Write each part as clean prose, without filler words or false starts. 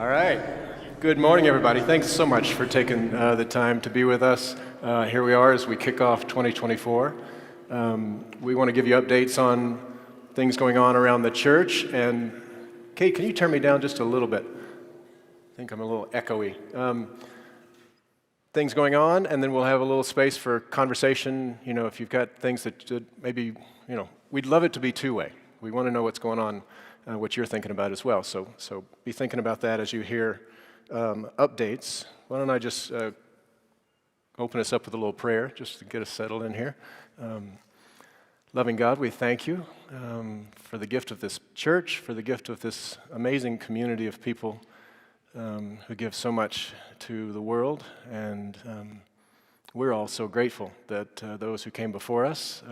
All right. Good morning, everybody. Thanks so much for taking the time to be with us. Here we are as we kick off 2024. We want to give you updates on things going on around the church. And Kate, can you turn me down just a little bit? I think I'm a little echoey. Things going on, and then we'll have a little space for conversation. You know, if you've got things that maybe, we'd love it to be two-way. We want to know what's going on, what you're thinking about as well. So be thinking about that as you hear updates. Why don't I just open us up with a little prayer just to get us settled in here. Loving God, we thank you for the gift of this church, for the gift of this amazing community of people who give so much to the world, and we're all so grateful that those who came before us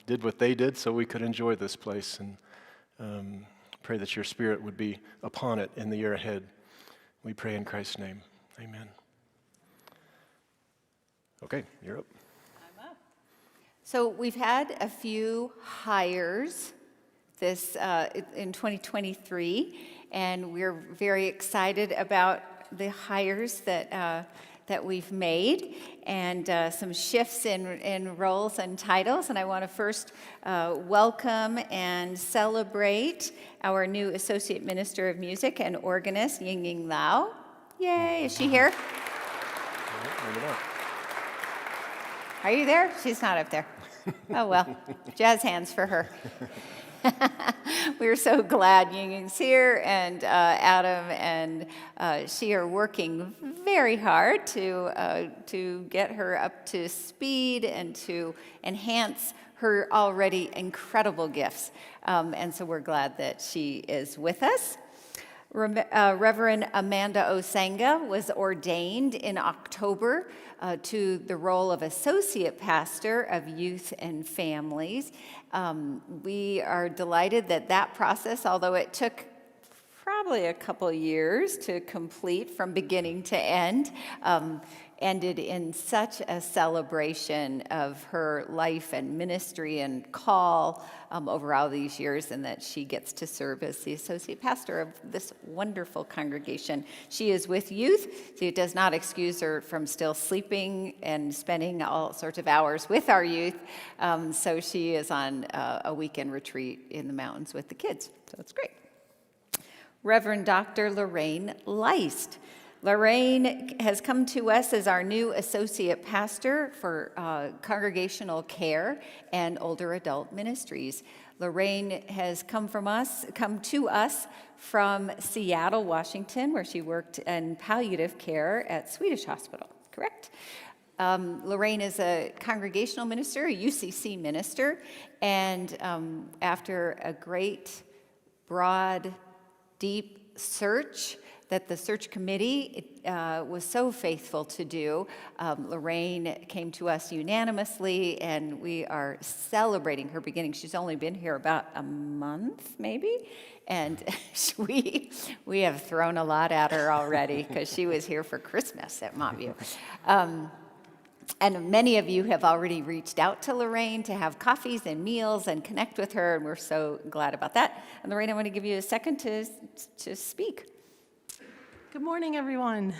did what they did so we could enjoy this place, and pray that your Spirit would be upon it in the year ahead. We pray in Christ's name. Amen. Okay, you're up. I'm up. So we've had a few hires this in 2023, and we're very excited about the hires that we've made, and some shifts in roles and titles. And I want to first welcome and celebrate our new Associate Minister of Music and organist, Ying Lau. Yay, is she here? Are you there? She's not up there. Oh, well, jazz hands for her. We're so glad Ying's here, and Adam and she are working very hard to get her up to speed and to enhance her already incredible gifts. And so we're glad that she is with us. Reverend Amanda Osanga was ordained in October to the role of Associate Pastor of Youth and Families. We are delighted that process, although it took probably a couple years to complete from beginning to end, ended in such a celebration of her life and ministry and call over all these years, and that she gets to serve as the associate pastor of this wonderful congregation. She is with youth, so it does not excuse her from still sleeping and spending all sorts of hours with our youth. So she is on a weekend retreat in the mountains with the kids, so it's great. Reverend Dr. Lorraine Leist. Lorraine has come to us as our new associate pastor for congregational care and older adult ministries. Lorraine has come to us from Seattle, Washington, where she worked in palliative care at Swedish Hospital, correct? Lorraine is a congregational minister, a UCC minister, and after a great, broad, deep search that the search committee was so faithful to do, Lorraine came to us unanimously, and we are celebrating her beginning. She's only been here about a month, maybe, and we have thrown a lot at her already because she was here for Christmas at Montview. And many of you have already reached out to Lorraine to have coffees and meals and connect with her, and we're so glad about that. And Lorraine, I want to give you a second to speak. Good morning, everyone.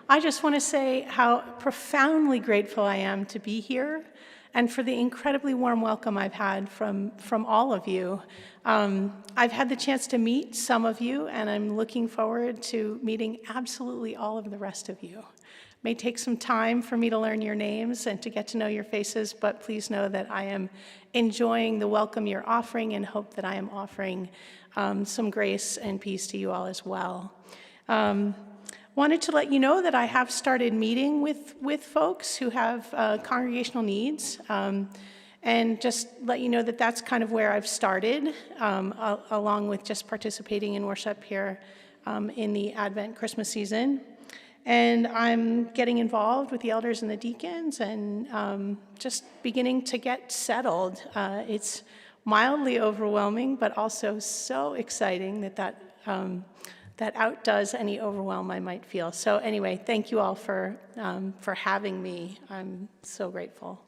I just want to say how profoundly grateful I am to be here and for the incredibly warm welcome I've had from all of you. I've had the chance to meet some of you, and I'm looking forward to meeting absolutely all of the rest of you. It may take some time for me to learn your names and to get to know your faces, but please know that I am enjoying the welcome you're offering and hope that I am offering some grace and peace to you all as well. Wanted to let you know that I have started meeting with folks who have congregational needs, and just let you know that that's kind of where I've started, along with just participating in worship here in the Advent Christmas season. And I'm getting involved with the elders and the deacons, and just beginning to get settled. It's mildly overwhelming, but also so exciting that outdoes any overwhelm I might feel. So anyway, thank you all for having me. I'm so grateful.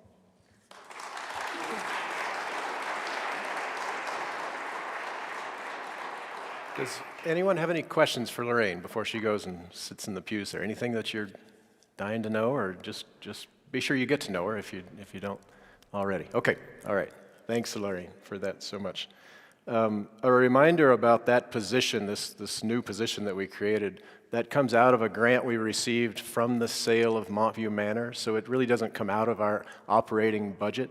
Does anyone have any questions for Lorraine before she goes and sits in the pews there? Anything that you're dying to know, or just be sure you get to know her if you don't already. Okay, all right. Thanks, Lorraine, for that so much. A reminder about that position, this new position that we created, that comes out of a grant we received from the sale of Montview Manor, so it really doesn't come out of our operating budget.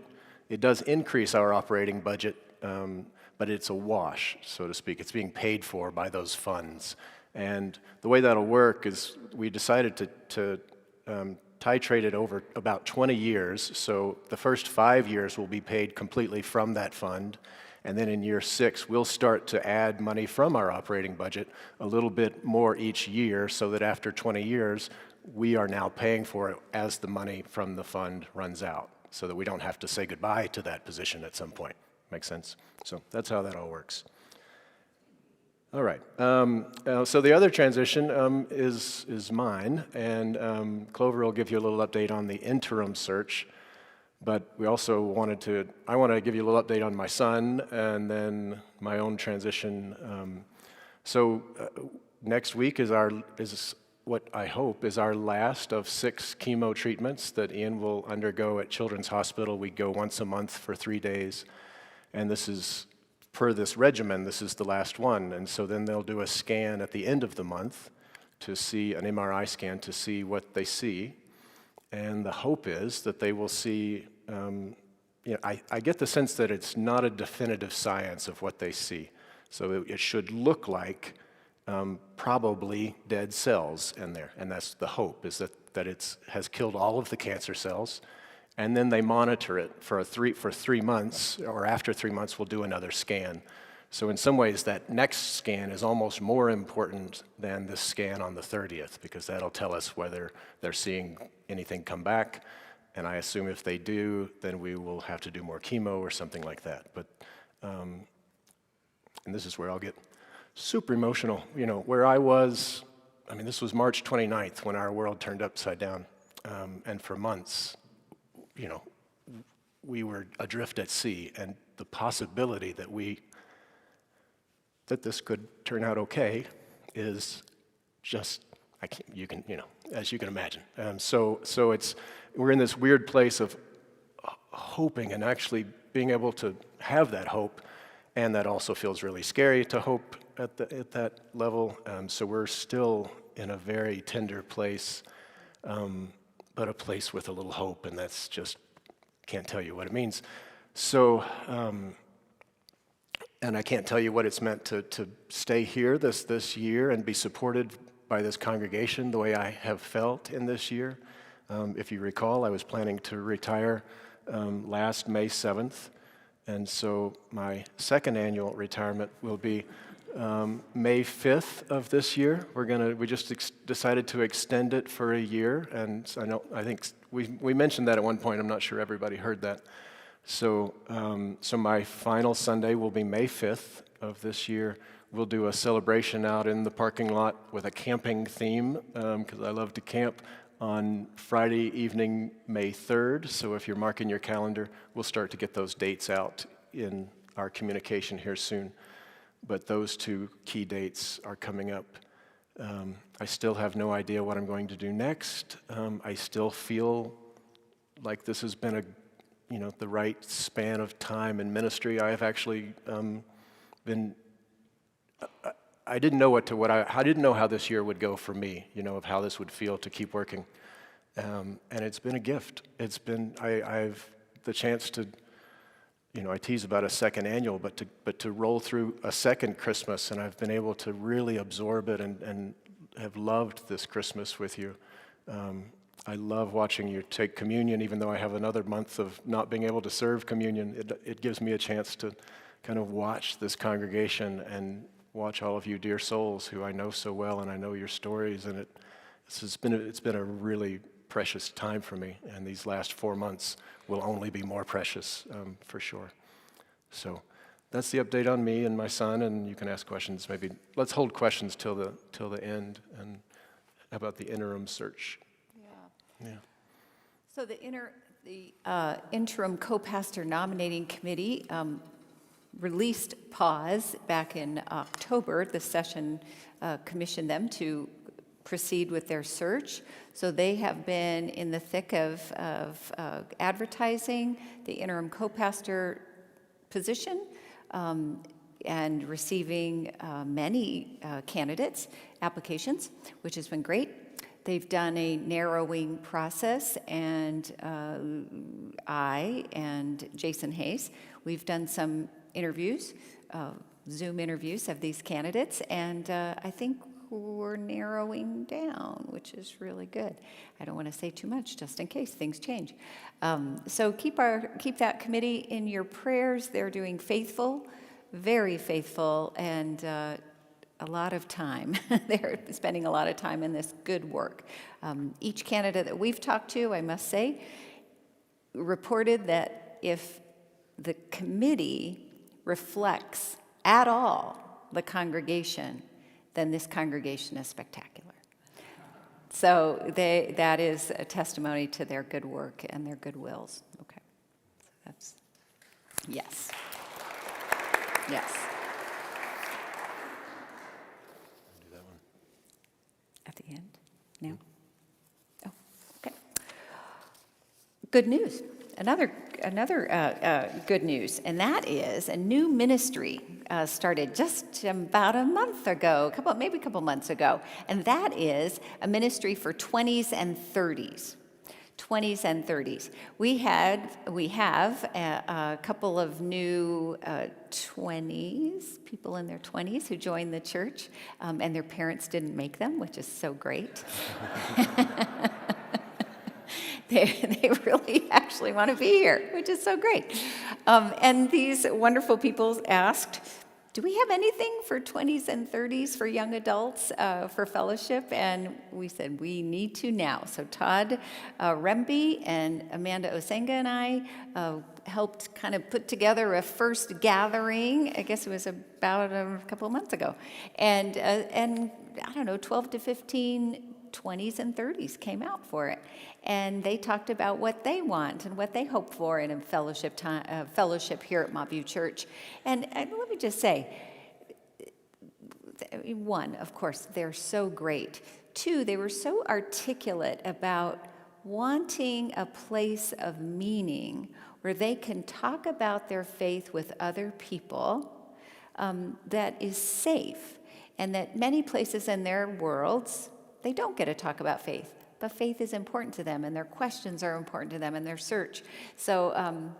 It does increase our operating budget, but it's a wash, so to speak. It's being paid for by those funds. And the way that'll work is we decided to titrate it over about 20 years, so the first 5 years will be paid completely from that fund, and then in year 6, we'll start to add money from our operating budget, a little bit more each year, so that after 20 years, we are now paying for it as the money from the fund runs out, so that we don't have to say goodbye to that position at some point. Make sense? So that's how that all works. All right. So the other transition is mine, and Clover will give you a little update on the interim search. But we also I want to give you a little update on my son, and then my own transition. Next week is what I hope is our last of 6 chemo treatments that Ian will undergo at Children's Hospital. We go once a month for 3 days, and this is, per this regimen, this is the last one. And so then they'll do a scan at the end of the month to see, an MRI scan to see what they see. And the hope is that they will see, I get the sense that it's not a definitive science of what they see. So it should look like probably dead cells in there. And that's the hope, is that it has killed all of the cancer cells. And then they monitor it for 3 months, or after 3 months, we'll do another scan. So in some ways, that next scan is almost more important than this scan on the 30th, because that'll tell us whether they're seeing anything come back. And I assume if they do, then we will have to do more chemo or something like that. But, and this is where I'll get super emotional. Where I was, this was March 29th when our world turned upside down. And for months, we were adrift at sea, and the possibility that this could turn out okay is just, as you can imagine. So we're in this weird place of hoping and actually being able to have that hope, and that also feels really scary to hope at that level. So we're still in a very tender place, but a place with a little hope, and that's just, can't tell you what it means. So, and I can't tell you what it's meant to stay here this year and be supported by this congregation the way I have felt in this year. If you recall, I was planning to retire last May 7th, and so my second annual retirement will be May 5th of this year. We just decided to extend it for a year, and I think we mentioned that at one point. I'm not sure everybody heard that. So my final Sunday will be May 5th of this year. We'll do a celebration out in the parking lot with a camping theme, because I love to camp, on Friday evening, May 3rd. So if you're marking your calendar, we'll start to get those dates out in our communication here soon. But those 2 key dates are coming up. I still have no idea what I'm going to do next. I still feel like this has been the right span of time in ministry. I have actually been. I didn't know I didn't know how this year would go for me. Of how this would feel to keep working, and it's been a gift. It's been. I've the chance to. I tease about a second annual, but to roll through a second Christmas, and I've been able to really absorb it and have loved this Christmas with you. I love watching you take communion, even though I have another month of not being able to serve communion. It gives me a chance to kind of watch this congregation and watch all of you dear souls who I know so well, and I know your stories, and it's been a really precious time for me, and these last 4 months will only be more precious, for sure. So that's the update on me and my son, and you can ask questions. Maybe let's hold questions till the end. And how about the interim search? Yeah. So the interim CoPastor nominating committee released pause back in October. The session commissioned them to proceed with their search. So they have been in the thick of advertising the interim CoPastor position and receiving many candidates' applications, which has been great. They've done a narrowing process, and I and Jason Hayes, we've done some interviews, Zoom interviews of these candidates, and I think we're narrowing down, which is really good. I don't want to say too much just in case things change. So keep that committee in your prayers. They're doing faithful, very faithful, and a lot of time. They're spending a lot of time in this good work. Each candidate that we've talked to, I must say, reported that if the committee reflects at all the congregation, then this congregation is spectacular. So that is a testimony to their good work and their good wills. Okay, so that's, yes. Yes. Do that one. At the end? No? Oh, okay. Good news. Another good news, and that is a new ministry started just about a month ago, maybe a couple months ago, and that is a ministry for 20s and 30s. 20s and 30s. We have a couple of new 20s, people in their 20s who joined the church, and their parents didn't make them, which is so great. They really actually want to be here, which is so great. And these wonderful people asked, do we have anything for 20s and 30s for young adults for fellowship? And we said, we need to now. So Todd Remby and Amanda Osenga and I helped kind of put together a first gathering. I guess it was about a couple of months ago. And I don't know, 12 to 15 20s and 30s came out for it, and they talked about what they want and what they hope for in a fellowship here at Montview Church. And let me just say, one, of course, they're so great. Two, they were so articulate about wanting a place of meaning where they can talk about their faith with other people that is safe, and that many places in their worlds, they don't get to talk about faith, but faith is important to them, and their questions are important to them, and their search. So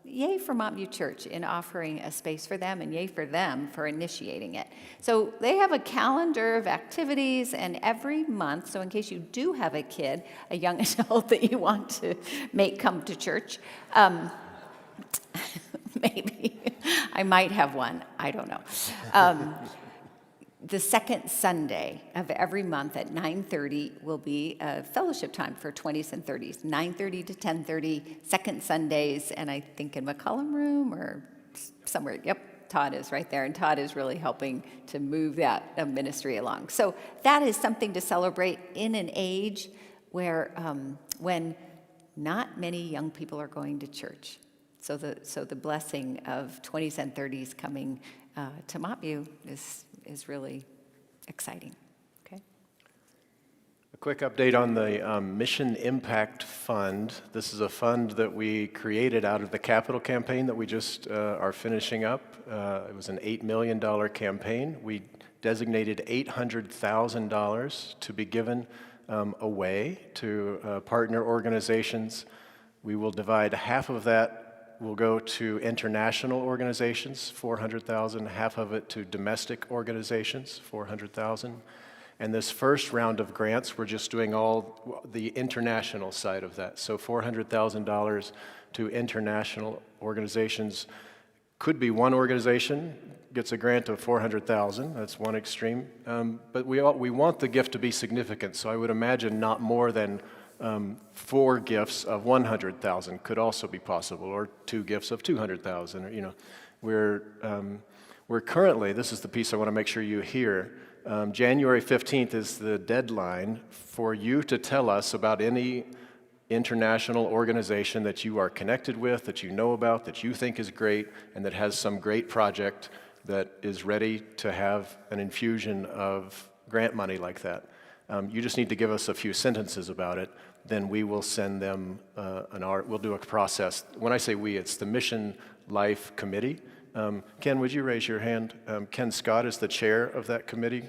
yay for Montview Church in offering a space for them, and yay for them for initiating it. So they have a calendar of activities, and every month, so in case you do have a kid, a young adult that you want to make come to church, maybe, I might have one, I don't know. The second Sunday of every month at 9:30 will be a fellowship time for 20s and 30s, 9:30 to 10:30, second Sundays, and I think in McCollum Room or somewhere. Yep, Todd is right there, and Todd is really helping to move that ministry along. So that is something to celebrate in an age where when not many young people are going to church. So the blessing of 20s and 30s coming to Montview is really exciting. Okay. A quick update on the Mission Impact Fund. This is a fund that we created out of the capital campaign that we just are finishing up. It was an $8 million campaign. We designated $800,000 to be given away to partner organizations. We will divide half of that will go to international organizations, $400,000, half of it to domestic organizations, $400,000. And this first round of grants, we're just doing all the international side of that. So $400,000 to international organizations. Could be one organization gets a grant of $400,000. That's one extreme. But we want the gift to be significant. So I would imagine not more than 4 gifts of $100,000 could also be possible, or 2 gifts of $200,000. Or, you know, we're currently. This is the piece I want to make sure you hear. January 15th is the deadline for you to tell us about any international organization that you are connected with, that you know about, that you think is great, and that has some great project that is ready to have an infusion of grant money like that. You just need to give us a few sentences about it, then we will send them we'll do a process. When I say we, it's the Mission Life Committee. Ken, would you raise your hand? Ken Scott is the chair of that committee,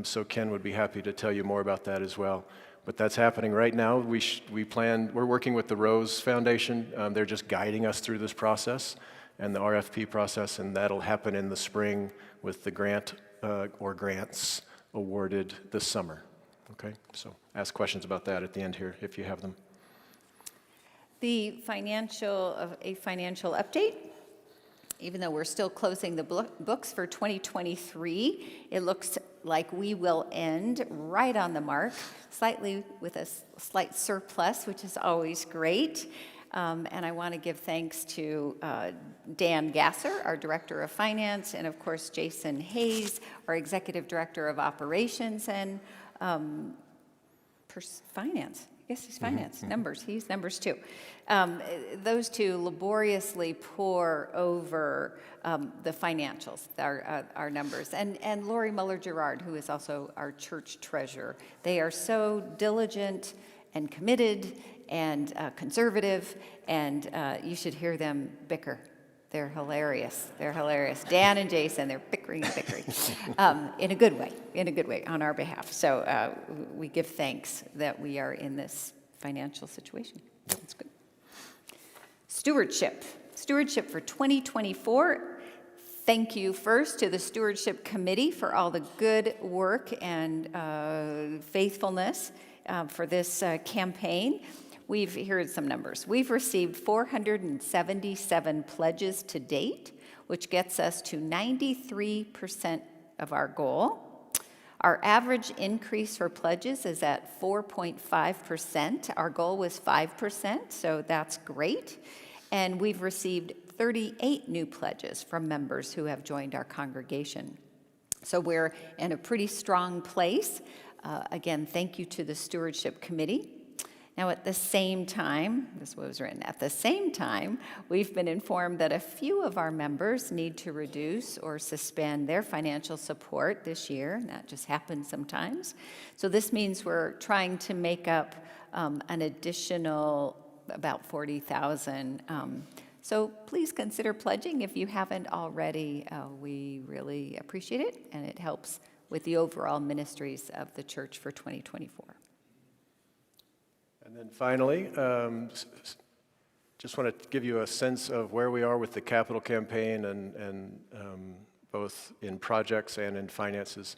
so Ken would be happy to tell you more about that as well. But that's happening right now. We're working with the Rose Foundation. They're just guiding us through this process and the RFP process, and that'll happen in the spring with the grant or grants awarded this summer. Okay, so ask questions about that at the end here if you have them. A financial update. Even though we're still closing the books for 2023, it looks like we will end right on the mark, slightly with a slight surplus, which is always great. And I want to give thanks to Dan Gasser, our Director of Finance, and of course Jason Hayes, our Executive Director of Operations and Finance. I guess he's finance, numbers. He's numbers too. Those two laboriously pore over the financials, our numbers. And Lori Muller-Gerard, who is also our church treasurer. They are so diligent and committed and conservative, and you should hear them bicker. They're hilarious. They're hilarious. Dan and Jason, they're bickering in a good way on our behalf. So we give thanks that we are in this financial situation. That's good. Stewardship for 2024. Thank you first to the Stewardship Committee for all the good work and faithfulness for this campaign. Here are some numbers. We've received 477 pledges to date, which gets us to 93% of our goal. Our average increase for pledges is at 4.5%. Our goal was 5%, so that's great. And we've received 38 new pledges from members who have joined our congregation. So we're in a pretty strong place. Again, thank you to the Stewardship Committee. Now, at the same time, this is what was written, at the same time, we've been informed that a few of our members need to reduce or suspend their financial support this year. That just happens sometimes. So this means we're trying to make up an additional about $40,000. So please consider pledging if you haven't already. We really appreciate it, and it helps with the overall ministries of the church for 2024. And then finally, just want to give you a sense of where we are with the capital campaign and both in projects and in finances.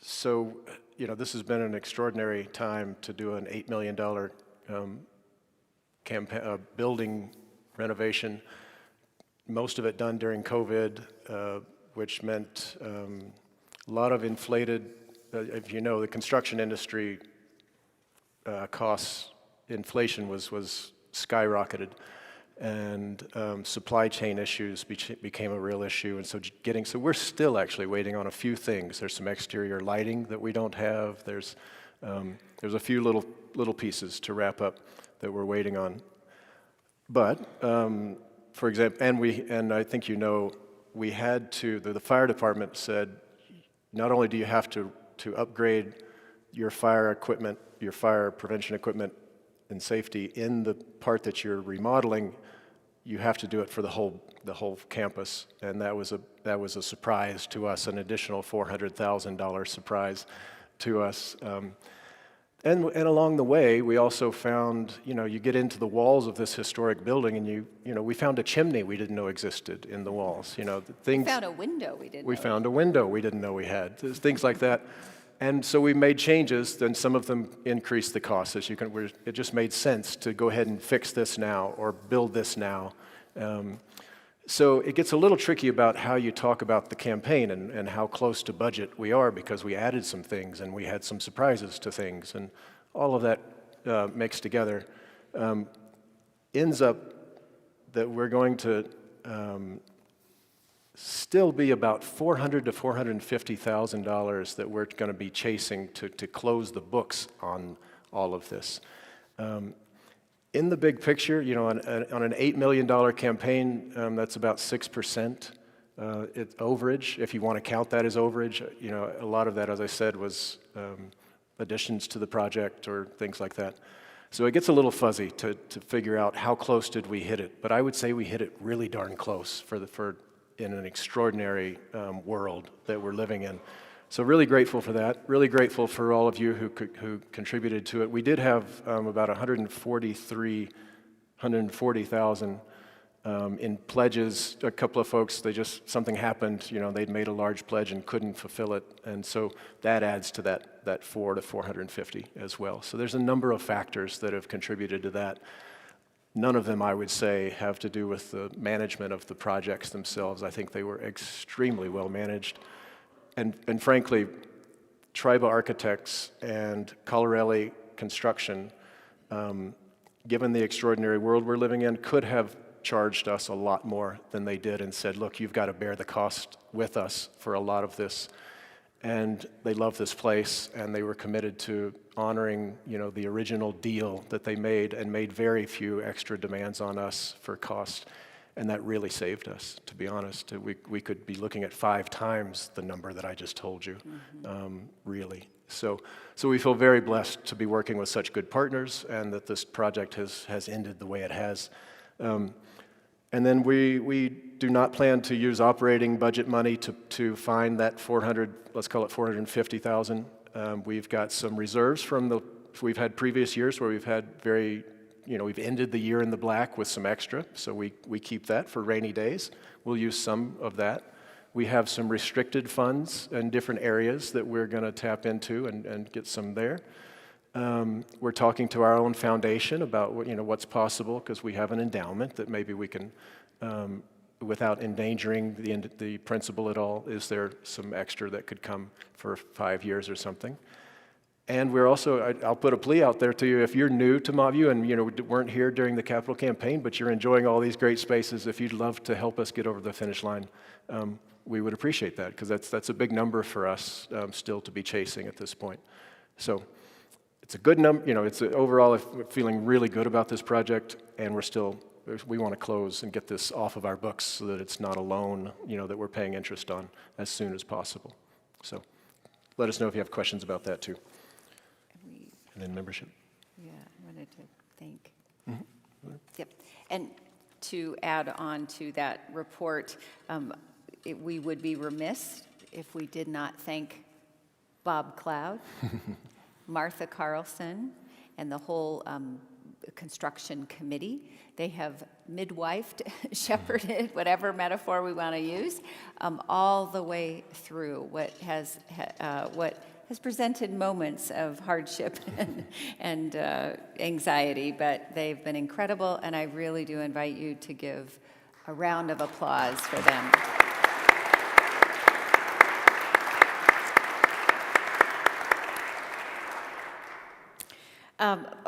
So, this has been an extraordinary time to do an $8 million building renovation, most of it done during COVID, which meant a lot of inflated, if you know, the construction industry costs, inflation was skyrocketed, and supply chain issues became a real issue. And so we're still actually waiting on a few things. There's some exterior lighting that we don't have. There's a few little pieces to wrap up that we're waiting on. But for example, and I think we had to. The fire department said, not only do you have to upgrade your fire equipment, your fire prevention equipment and safety in the part that you're remodeling, you have to do it for the whole campus, and that was a surprise to us, an additional $400,000 surprise to us. And along the way, we also found, you get into the walls of this historic building, and we found a chimney we didn't know existed in the walls. We found a window we didn't know. We found a window we didn't know we had. There's things like that. And so we made changes, then some of them increased the cost. It just made sense to go ahead and fix this now or build this now. So it gets a little tricky about how you talk about the campaign and how close to budget we are, because we added some things and we had some surprises to things, and all of that mixed together ends up that we're going to still be about $400,000 to $450,000 that we're going to be chasing to close the books on all of this. In the big picture, on an $8 million campaign, that's about 6%. It's overage, if you want to count that as overage. A lot of that, as I said, was additions to the project or things like that. So it gets a little fuzzy to figure out how close did we hit it. But I would say we hit it really darn close in an extraordinary world that we're living in. So really grateful for that. Really grateful for all of you who contributed to it. We did have about 140,000 in pledges. A couple of folks, something happened. They'd made a large pledge and couldn't fulfill it, and so that adds to that 400 to 450 as well. So there's a number of factors that have contributed to that. None of them, I would say, have to do with the management of the projects themselves. I think they were extremely well managed. And frankly, Triba Architects and Colorelli Construction, given the extraordinary world we're living in, could have charged us a lot more than they did and said, look, you've got to bear the cost with us for a lot of this. And they love this place, and they were committed to honoring, the original deal that they made, and made very few extra demands on us for cost. And that really saved us, to be honest. We could be looking at 5 times the number that I just told you, really. So we feel very blessed to be working with such good partners, and that this project has ended the way it has. And then we do not plan to use operating budget money to find that 400, let's call it 450,000. We've got some reserves we've had previous years where we've had we've ended the year in the black with some extra, so we keep that for rainy days. We'll use some of that. We have some restricted funds in different areas that we're going to tap into and get some there. We're talking to our own foundation about what's possible, because we have an endowment that maybe we can, without endangering the principal at all, is there some extra that could come for 5 years or something. And we're also, I'll put a plea out there to you, if you're new to Mobview and weren't here during the capital campaign, but you're enjoying all these great spaces, if you'd love to help us get over the finish line, we would appreciate that, because that's a big number for us still to be chasing at this point. So it's a good number, overall we're feeling really good about this project, and we want to close and get this off of our books so that it's not a loan, that we're paying interest on as soon as possible. So let us know if you have questions about that too. And then membership. Yeah, I wanted to thank. Yep. And to add on to that report, we would be remiss if we did not thank Bob Cloud, Martha Carlson, and the whole construction committee. They have midwifed, shepherded, whatever metaphor we want to use, all the way through what has presented moments of hardship and anxiety, but they've been incredible, and I really do invite you to give a round of applause for them.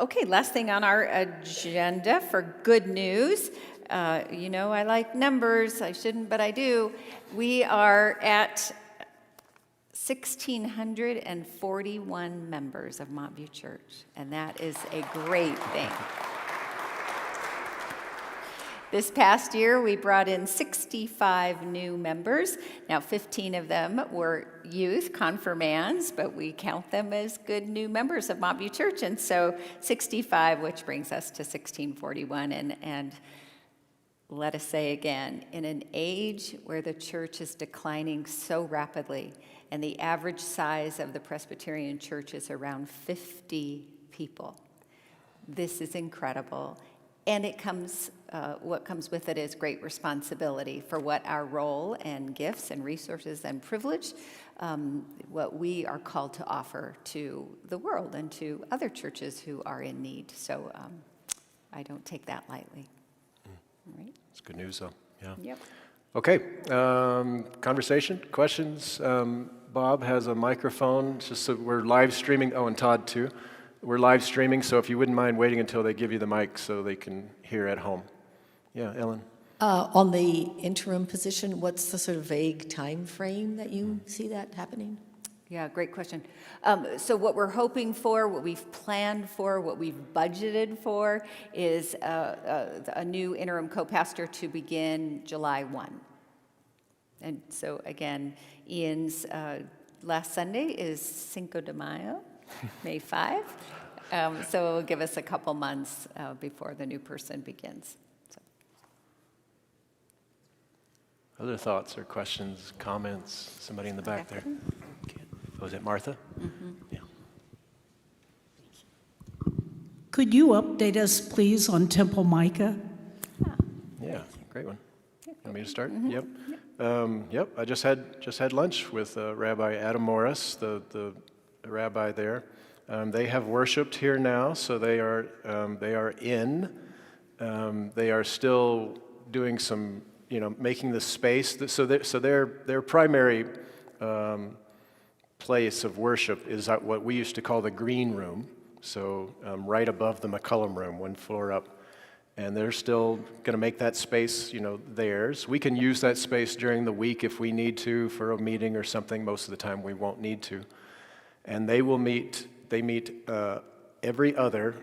Okay, last thing on our agenda for good news. I like numbers. I shouldn't, but I do. We are at 1,641 members of Montview Church, and that is a great thing. This past year, we brought in 65 new members. Now, 15 of them were youth, confirmands, but we count them as good new members of Montview Church, and so 65, which brings us to 1,641, and let us say again, in an age where the church is declining so rapidly, and the average size of the Presbyterian church is around 50 people. This is incredible. And what comes with it is great responsibility for what our role and gifts and resources and privilege, what we are called to offer to the world and to other churches who are in need. So I don't take that lightly. All right. It's good news, though. Yeah. Yep. Okay. Conversation, questions. Bob has a microphone, just so we're live streaming. Oh, and Todd too. We're live streaming, so if you wouldn't mind waiting until they give you the mic so they can hear at home. Yeah, Ellen. On the interim position, what's the sort of vague time frame that you see that happening? Yeah, great question. So what we're hoping for, what we've planned for, what we've budgeted for is a new interim CoPastor to begin July 1. And so again, Ian's last Sunday is Cinco de Mayo, May 5. So it will give us a couple months before the new person begins. So. Other thoughts or questions, comments? Somebody in the back there. Was it Martha? Mm-hmm. Yeah. Could you update us, please, on Temple Micah? Yeah, great one. Want me to start? Mm-hmm. Yep. I just had lunch with Rabbi Adam Morris, the rabbi there. They have worshipped here now, so they are in. They are still doing some, making the space. So their primary place of worship is at what we used to call the green room, so right above the McCullum room, one floor up. And they're still going to make that space, theirs. We can use that space during the week if we need to for a meeting or something. Most of the time we won't need to. And they meet every other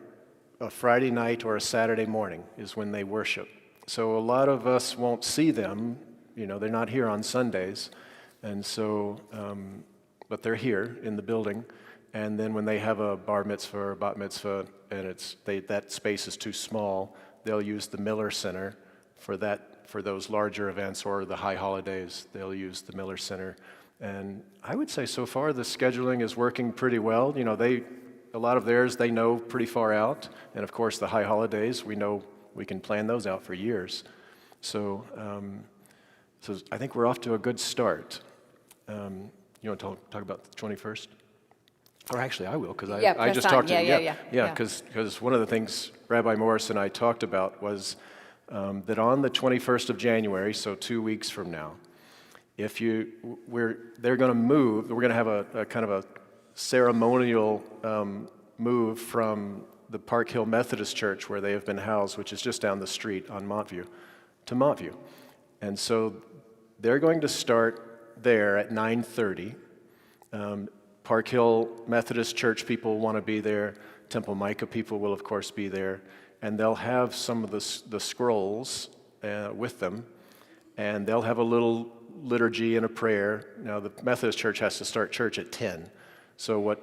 a Friday night or a Saturday morning is when they worship. So a lot of us won't see them, they're not here on Sundays. And so, but they're here in the building, and then when they have a bar mitzvah or bat mitzvah, and that space is too small, they'll use the Miller Center for those larger events, or the high holidays. They'll use the Miller Center, and I would say so far the scheduling is working pretty well. A lot of theirs they know pretty far out, and of course the high holidays we know we can plan those out for years. So I think we're off to a good start. You want to talk about the 21st? Or actually, I will, because I just talked to you. Yeah, because one of the things Rabbi Morris and I talked about was that on the 21st of January, so 2 weeks from now, they're going to move. We're going to have a kind of a ceremonial move from the Park Hill Methodist Church, where they have been housed, which is just down the street on Montview, to Montview, and so they're going to start there at 9:30. Park Hill Methodist Church people want to be there. Temple Micah people will, of course, be there. And they'll have some of the scrolls with them. And they'll have a little liturgy and a prayer. Now, the Methodist Church has to start church at 10. So what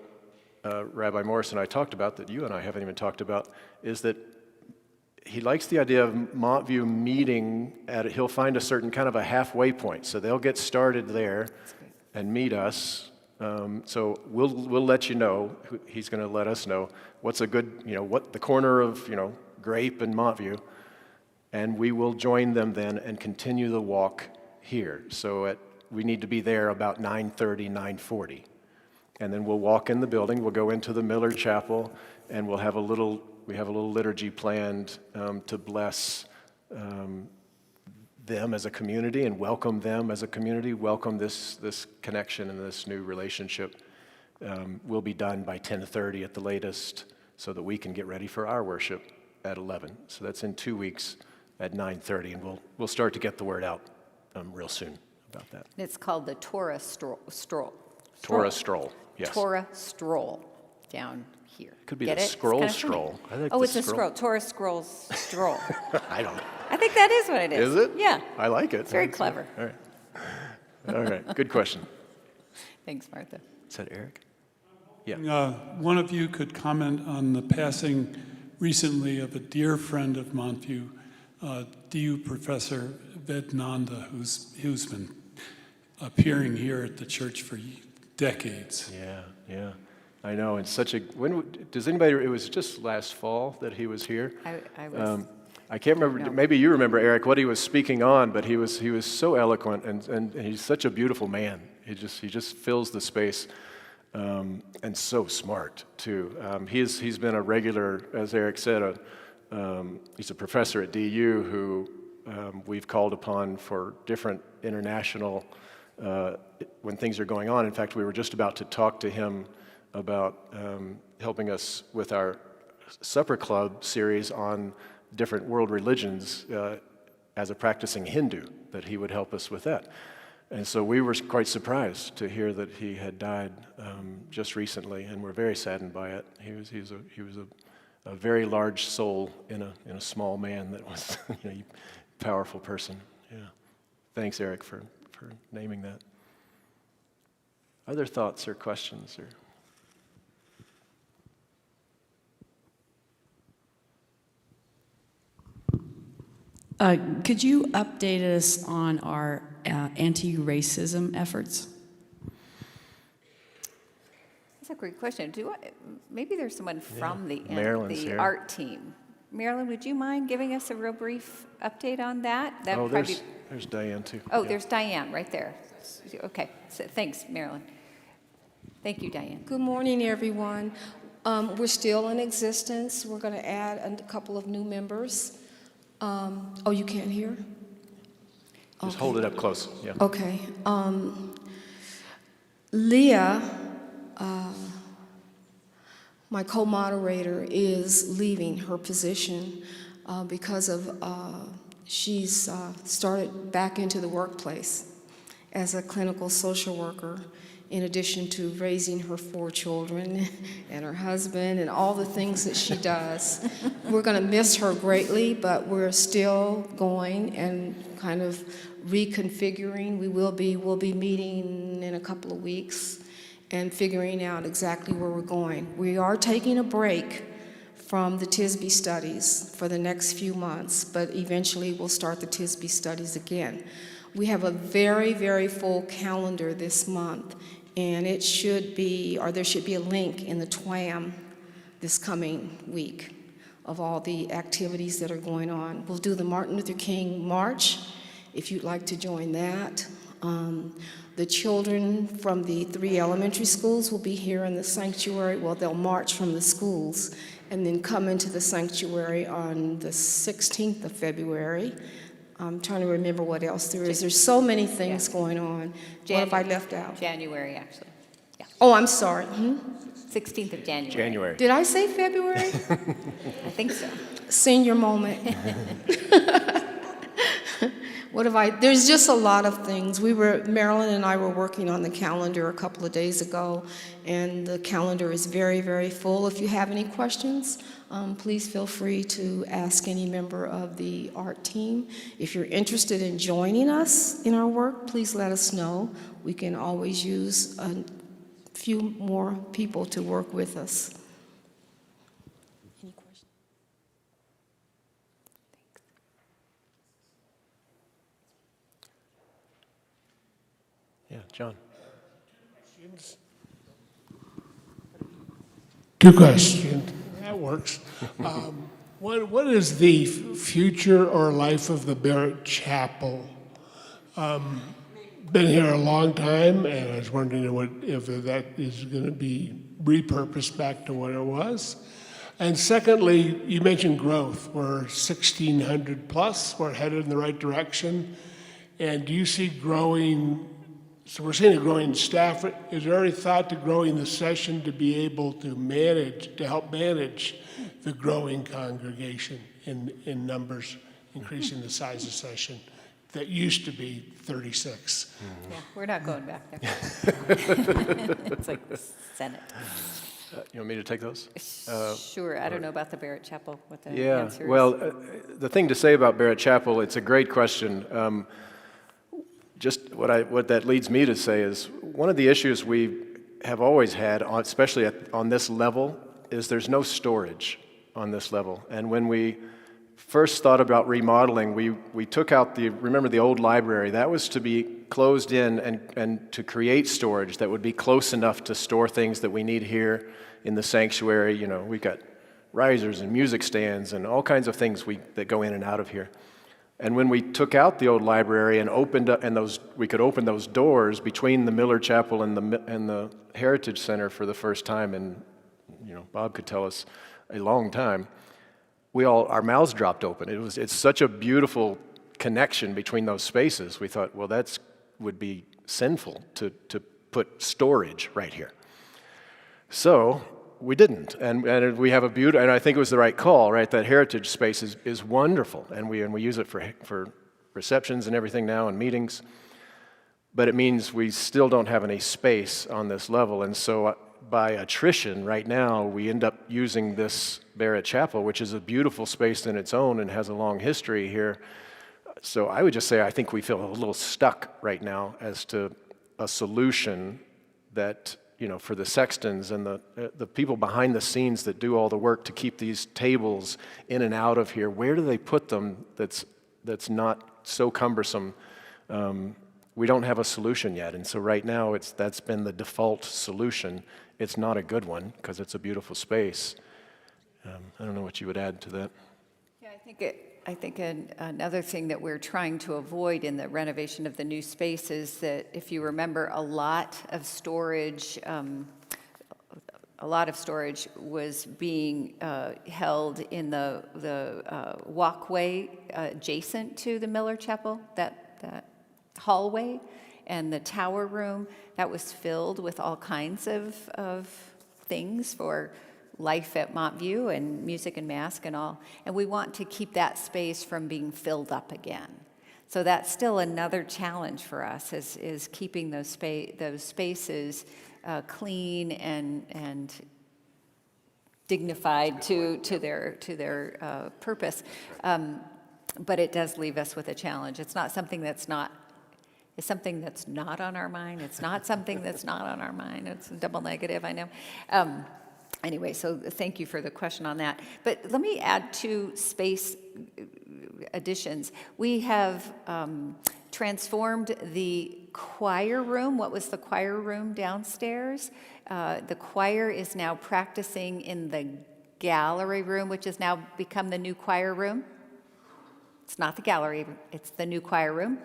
Rabbi Morris and I talked about, that you and I haven't even talked about, is that he likes the idea of Montview meeting he'll find a certain kind of a halfway point. So they'll get started there and meet us. So we'll let you know. He's going to let us know what's a good, what the corner of, Grape and Montview, and we will join them then and continue the walk here. So we need to be there about 9:30, 9:40, and then we'll walk in the building. We'll go into the Miller Chapel, and we have a little liturgy planned to bless them as a community and welcome them as a community, welcome this connection and this new relationship. Will be done by 10:30 at the latest, so that we can get ready for our worship at 11. So that's in 2 weeks at 9:30, and we'll start to get the word out real soon about that. It's called the Torah Stroll. Torah Stroll, yes. Torah Stroll down here. Could be Get the it? Scroll It's kinda Stroll. funny. I like Oh, the it's a scroll. Torah Scrolls Stroll. I don't know. I think that is what it is. Is it? Yeah. I like it. It's very clever. All right. All right. Good question. Thanks, Martha. Is that Eric? Yeah. One of you could comment on the passing recently of a dear friend of Montview, DU Professor Vednanda, who's been appearing here at the church for decades. Yeah. I know. And does anybody? It was just last fall that he was here. I was. I can't remember. No. Maybe you remember, Eric, what he was speaking on, but he was so eloquent, and he's such a beautiful man. He just fills the space, and so smart too. He's been a regular, as Eric said, he's a professor at DU who we've called upon for different international when things are going on. In fact, we were just about to talk to him about helping us with our Supper Club series on different world religions as a practicing Hindu, that he would help us with that. And so we were quite surprised to hear that he had died just recently, and we're very saddened by it. He was a very large soul in a small man that was a powerful person. Yeah. Thanks, Eric, for naming that. Other thoughts or questions? Could you update us on our anti-racism efforts? That's a great question. Maybe there's someone from Marilyn's the here. art team. Marilyn, would you mind giving us a real brief update on that? Oh, there's Diane too. Oh, Yeah. there's Diane right there. Okay, so thanks, Marilyn. Thank you, Diane. Good morning, everyone. We're still in existence. We're going to add a couple of new members. Oh, you can't hear? Just hold it up close. Yeah. Okay. Leah, my co-moderator, is leaving her position because of she's started back into the workplace as a clinical social worker, in addition to raising her 4 children and her husband and all the things that she does. We're going to miss her greatly, but we're still going and kind of reconfiguring. We'll be meeting in a couple of weeks and figuring out exactly where we're going. We are taking a break from the TISB studies for the next few months, but eventually we'll start the TISB studies again. We have a very, very full calendar this month, and there should be a link in the TWAM this coming week of all the activities that are going on. We'll do the Martin Luther King March, if you'd like to join that. The children from the 3 elementary schools will be here in the sanctuary. Well, they'll march from the schools and then come into the sanctuary on the 16th of February. I'm trying to remember what else there is. There's so many things going on. What have I left out? January, actually. Yeah. Oh, I'm sorry. 16th of January. January. Did I say February? I think so. Senior moment. There's just a lot of things. Marilyn and I were working on the calendar a couple of days ago, and the calendar is very, very full. If you have any questions, please feel free to ask any member of the art team. If you're interested in joining us in our work, please let us know. We can always use a few more people to work with us. Any questions? Yeah, John. 2 questions. That works. What is the future or life of the Barrett Chapel? Been here a long time, and I was wondering if that is going to be repurposed back to what it was. And secondly, you mentioned growth. We're 1,600 plus. We're headed in the right direction. And do you see growing? So we're seeing a growing staff. Is there any thought to growing the session to be able to help manage the growing congregation in numbers, increasing the size of session that used to be 36? Yeah, we're not going back there. It's like the Senate. You want me to take those? Sure, I don't know about the Barrett Chapel, what the Yeah, answer is. well, the thing to say about Barrett Chapel, it's a great question. Just what that leads me to say is one of the issues we have always had, especially on this level, is there's no storage on this level. And when we first thought about remodeling, we took out remember the old library, that was to be closed in and to create storage that would be close enough to store things that we need here in the sanctuary. You know, we've got risers and music stands and all kinds of things that go in and out of here. And when we took out the old library and opened up, we could open those doors between the Miller Chapel and the Heritage Center for the first time, and Bob could tell us a long time. Our mouths dropped open. It's such a beautiful connection between those spaces. We thought, well, that would be sinful to put storage right here. So we didn't, and we have and I think it was the right call, right? That heritage space is wonderful, and we use it for receptions and everything now and meetings. but it means we still don't have any space on this level. And so by attrition, right now, we end up using this Barrett Chapel, which is a beautiful space in its own and has a long history here. So I would just say I think we feel a little stuck right now as to a solution that, for the sextons and the people behind the scenes that do all the work to keep these tables in and out of here. Where do they put them that's not so cumbersome? We don't have a solution yet, and so right now that's been the default solution. It's not a good one because it's a beautiful space. I don't know what you would add to that. Yeah, I think another thing that we're trying to avoid in the renovation of the new space is that, if you remember, a lot of storage was being held in the walkway adjacent to the Miller Chapel, that hallway, and the tower room that was filled with all kinds of things for life at Montview and music and mask and all. And we want to keep that space from being filled up again. So that's still another challenge for us, is keeping those spaces clean and dignified to their purpose. But it does leave us with a challenge. It's not something that's not. It's something that's not on our mind. It's not something that's not on our mind. It's a double negative, I know. Anyway, so thank you for the question on that. But let me add 2 space additions. We have transformed the choir room. What was the choir room downstairs? The choir is now practicing in the gallery room, which has now become the new choir room. It's not the gallery, it's the new choir room.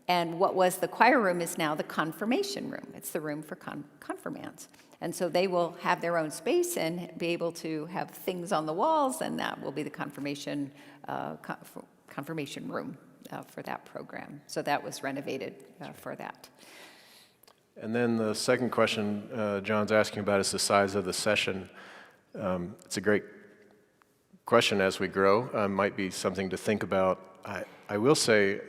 And what was the choir room is now the confirmation room. It's the room for confirmands. And so they will have their own space and be able to have things on the walls, and that will be the confirmation room for that program. So that was renovated for that. And then the second question John's asking about is the size of the session. It's a great question as we grow. Might be something to think about. I will say,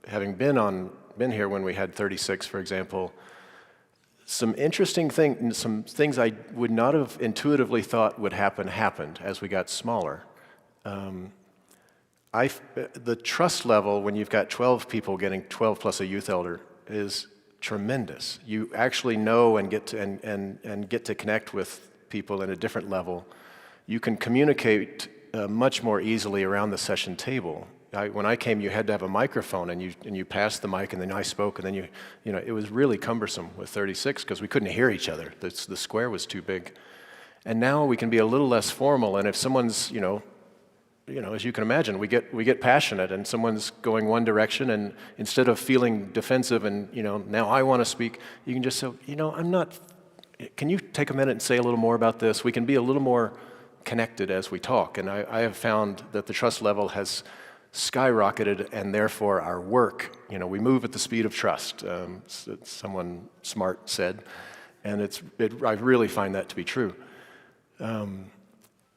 having been here when we had 36, for example, some interesting things, some things I would not have intuitively thought would happen happened as we got smaller. The trust level when you've got 12 people getting 12 plus a youth elder is tremendous. You actually know and get to connect with people at a different level. You can communicate much more easily around the session table. When I came, you had to have a microphone, and you passed the mic, and then I spoke, and then it was really cumbersome with 36 because we couldn't hear each other. The square was too big. And now we can be a little less formal, and if someone's, as you can imagine, we get passionate, and someone's going one direction, and instead of feeling defensive and, now I want to speak, you can just say, can you take a minute and say a little more about this? We can be a little more connected as we talk, and I have found that the trust level has skyrocketed, and therefore our work, we move at the speed of trust, someone smart said, and I really find that to be true.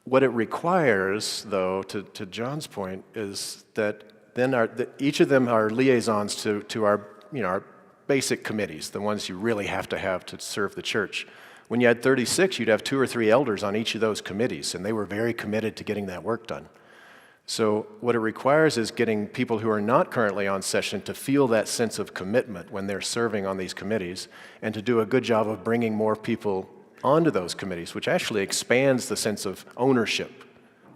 What it requires, though, to John's point, is that then each of them are liaisons to our basic committees, the ones you really have to serve the church. When you had 36, you'd have 2 or 3 elders on each of those committees, and they were very committed to getting that work done. So what it requires is getting people who are not currently on session to feel that sense of commitment when they're serving on these committees, and to do a good job of bringing more people onto those committees, which actually expands the sense of ownership,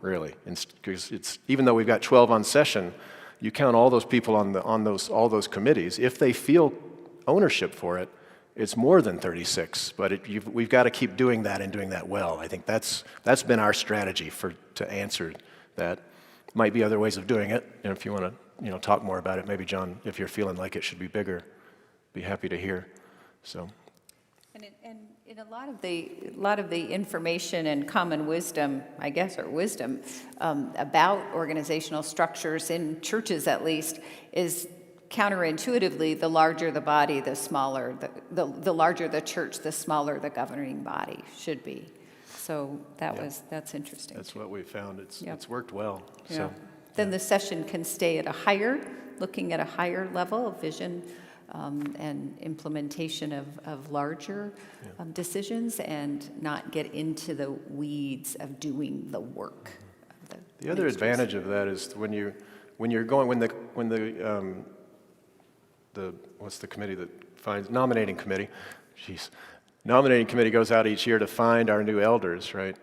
really. Because even though we've got 12 on session, you count all those people on all those committees. If they feel ownership for it, it's more than 36. But we've got to keep doing that and doing that well. I think that's been our strategy to answer that. Might be other ways of doing it, and if you want to talk more about it, maybe John, if you're feeling like it should be bigger, be happy to hear. So. And in a lot of the information and common wisdom, I guess, or wisdom about organizational structures in churches, at least, is counterintuitively, the larger the body, the smaller the larger the church, the smaller the governing body should be. So that's interesting. That's what we found. It's worked well. Yeah. So then the session can stay at looking at a higher level of vision and implementation of larger decisions, and not get into the weeds of doing the work. Of The other advantage of that is when the what's the committee that finds, nominating committee, nominating committee goes out each year to find our new elders, right?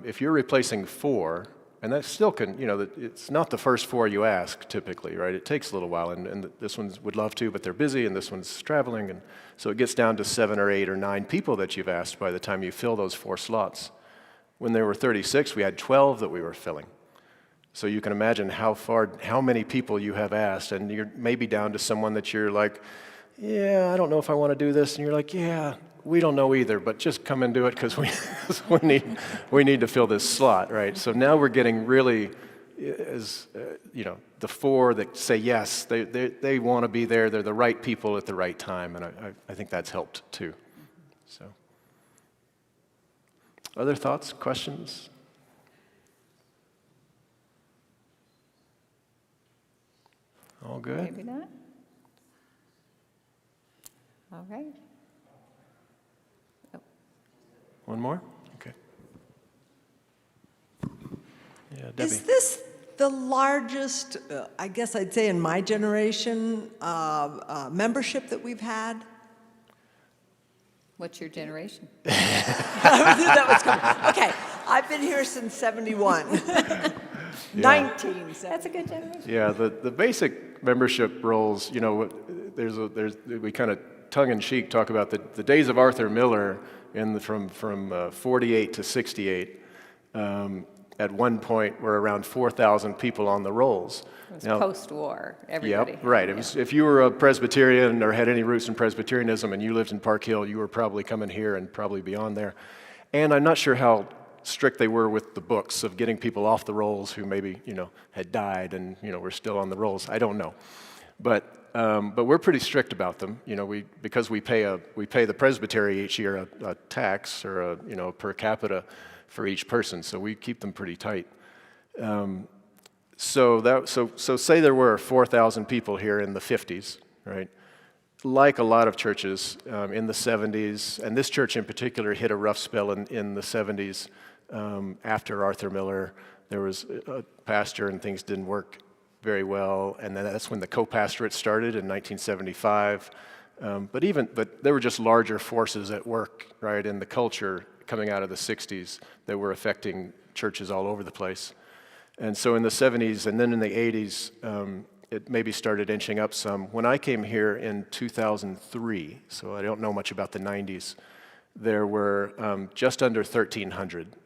If you're replacing 4, and that still can, it's not the first 4 you ask typically, right? It takes a little while, and this one would love to, but they're busy, and this one's traveling, and so it gets down to 7 or 8 or 9 people that you've asked by the time you fill those 4 slots. When there were 36, we had 12 that we were filling. So you can imagine how many people you have asked, and you're maybe down to someone that you're like, yeah, I don't know if I want to do this, and you're like, yeah, we don't know either, but just come and do it because we need to fill this slot, right? So now we're getting really, the 4 that say yes, they want to be there, they're the right people at the right time, and I think that's helped too. So, other thoughts, questions? All good? Maybe not. All right. One more? Okay. Yeah, Debbie. Is this the largest, I guess I'd say in my generation, membership that we've had? What's your generation? That was coming. Okay, I've been here since 71. 1970. That's a good generation. Yeah, the basic membership roles, we kind of tongue-in-cheek talk about the days of Arthur Miller from 48 to 68. At one point, were around 4,000 people on the rolls. It was post-war, everybody. Yep, right. It was, if you were a Presbyterian or had any roots in Presbyterianism and you lived in Park Hill, you were probably coming here and probably beyond there. And I'm not sure how strict they were with the books of getting people off the rolls who maybe, had died and, were still on the rolls. I don't know. But we're pretty strict about them, because we pay the presbytery each year a tax or a per capita for each person, so we keep them pretty tight. So say there were 4,000 people here in the 50s, right? Like a lot of churches in the 70s, and this church in particular hit a rough spell in the 70s after Arthur Miller. There was a pastor and things didn't work very well, and then that's when the CoPastorate started in 1975. But there were just larger forces at work, right, in the culture coming out of the 60s that were affecting churches all over the place. And so in the 70s and then in the 80s, it maybe started inching up some. When I came here in 2003, so I don't know much about the 90s, there were just under 1,300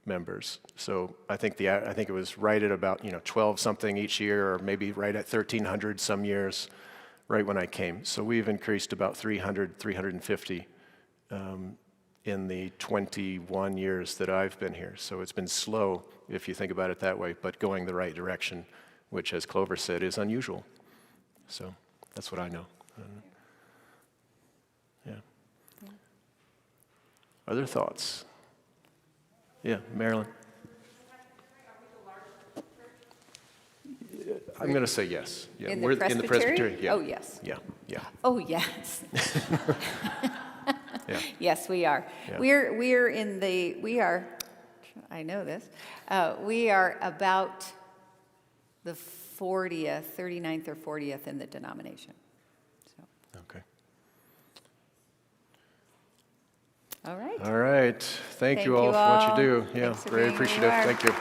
members. So I think it was right at about 12 something each year, or maybe right at 1,300 some years, right when I came. So we've increased about 300, 350 in the 21 years that I've been here. So it's been slow, if you think about it that way, but going the right direction, which, as Clover said, is unusual. So that's what I know. Yeah. Other thoughts? Yeah, Marilyn. I'm going to say yes. Yeah, In we're the Presbytery? in the Presbytery. Yeah. Oh, yes. Yeah. Oh, yes. Yeah. Yes, we are. Yeah. We are, I know this, we are about the 39th or 40th in the denomination. So. Okay. All right. All right. Thank you all for all. what you do. Yeah, Thanks for very being who you appreciative. are. Thank you.